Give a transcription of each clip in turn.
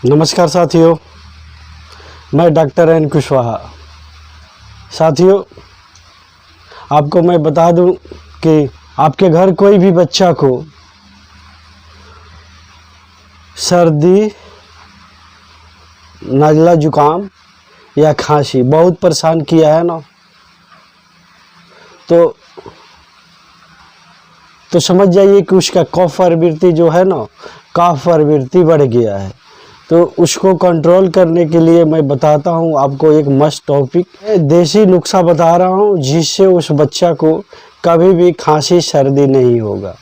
नमस्कार साथियों, मैं डॉक्टर एन कुशवाहा। साथियों, आपको मैं बता दूं कि आपके घर कोई भी बच्चा को सर्दी, नज़ला, जुकाम या खांसी बहुत परेशान किया है ना, तो समझ जाइए कि उसका कफ प्रवृत्ति जो है ना, कफ प्रवृत्ति बढ़ गया है। तो उसको कंट्रोल करने के लिए मैं बताता हूँ आपको एक मस्त टॉपिक, देसी नुस्खा बता रहा हूँ जिससे उस बच्चा को कभी भी खांसी सर्दी नहीं होगा।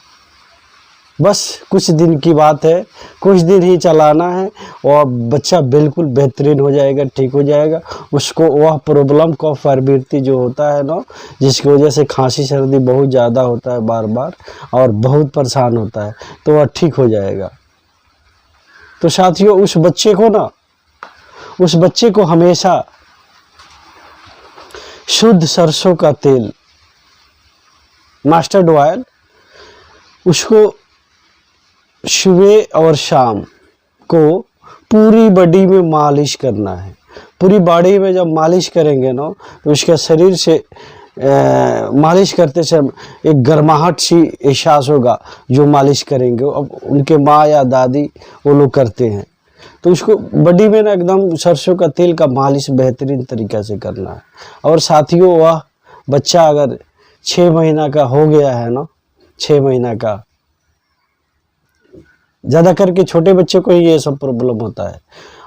बस कुछ दिन की बात है, कुछ दिन ही चलाना है और बच्चा बिल्कुल बेहतरीन हो जाएगा, ठीक हो जाएगा। उसको वह प्रॉब्लम कफ प्रवृत्ति जो होता है ना, जिसकी वजह से खांसी सर्दी बहुत ज़्यादा होता है बार बार और बहुत परेशान होता है, तो वह ठीक हो जाएगा। तो साथियों, उस बच्चे को हमेशा शुद्ध सरसों का तेल, मस्टर्ड ऑयल, उसको सुबह और शाम को पूरी बॉडी में मालिश करना है। पूरी बॉडी में जब मालिश करेंगे ना, तो उसके शरीर से मालिश करते समय एक गर्माहट सी एहसास होगा। जो मालिश करेंगे, अब उनके माँ या दादी वो लोग करते हैं, तो उसको बॉडी में ना एकदम सरसों का तेल का मालिश बेहतरीन तरीक़ा से करना है। और साथियों, वह बच्चा अगर 6 महीना का हो गया है ना, 6 महीना का, ज़्यादा करके छोटे बच्चे को ही ये सब प्रॉब्लम होता है,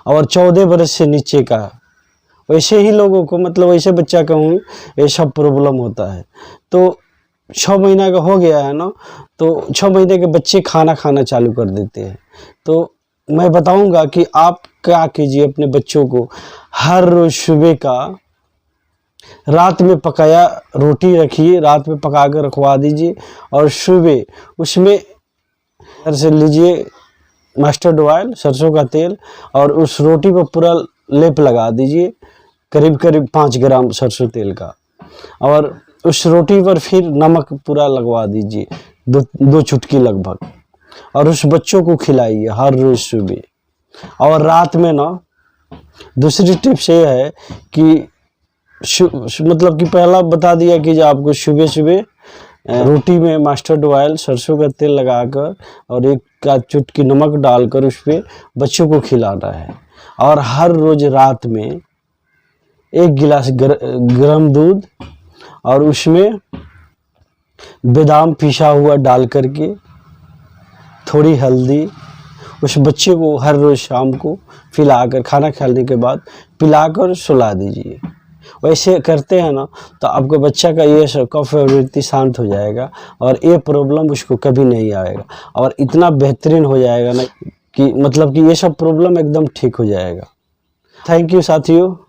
और 14 बरस से नीचे का, वैसे ही लोगों को, मतलब वैसे बच्चा का हूँ, ये सब प्रॉब्लम होता है। तो 6 महीना का हो गया है ना, तो 6 महीने के बच्चे खाना खाना चालू कर देते हैं। तो मैं बताऊंगा कि आप क्या कीजिए, अपने बच्चों को हर रोज़ सुबह का, रात में पकाया रोटी रखिए, रात में पका कर रखवा दीजिए, और सुबह उसमें से लीजिए मस्टर्ड ऑयल, सरसों का तेल, और उस रोटी पर पूरा लेप लगा दीजिए, करीब करीब 5 ग्राम सरसों तेल का, और उस रोटी पर फिर नमक पूरा लगवा दीजिए, दो चुटकी लगभग, और उस बच्चों को खिलाइए हर रोज़ सुबह। और रात में ना, दूसरी टिप्स ये है कि मतलब कि पहला बता दिया कि जो आपको सुबह सुबह रोटी में मस्टर्ड ऑयल, सरसों का तेल लगाकर और एक आध चुटकी नमक डालकर उस पर बच्चों को खिलाना है। और हर रोज़ रात में 1 गिलास गर्म दूध और उसमें बादाम पिसा हुआ डाल करके, थोड़ी हल्दी, उस बच्चे को हर रोज़ शाम को पिलाकर, खाना खाने के बाद पिलाकर सुला दीजिए। वैसे करते हैं ना, तो आपके बच्चा का ये सब कफ प्रवृत्ति शांत हो जाएगा और ये प्रॉब्लम उसको कभी नहीं आएगा, और इतना बेहतरीन हो जाएगा ना कि मतलब कि ये सब प्रॉब्लम एकदम ठीक हो जाएगा। थैंक यू साथियों।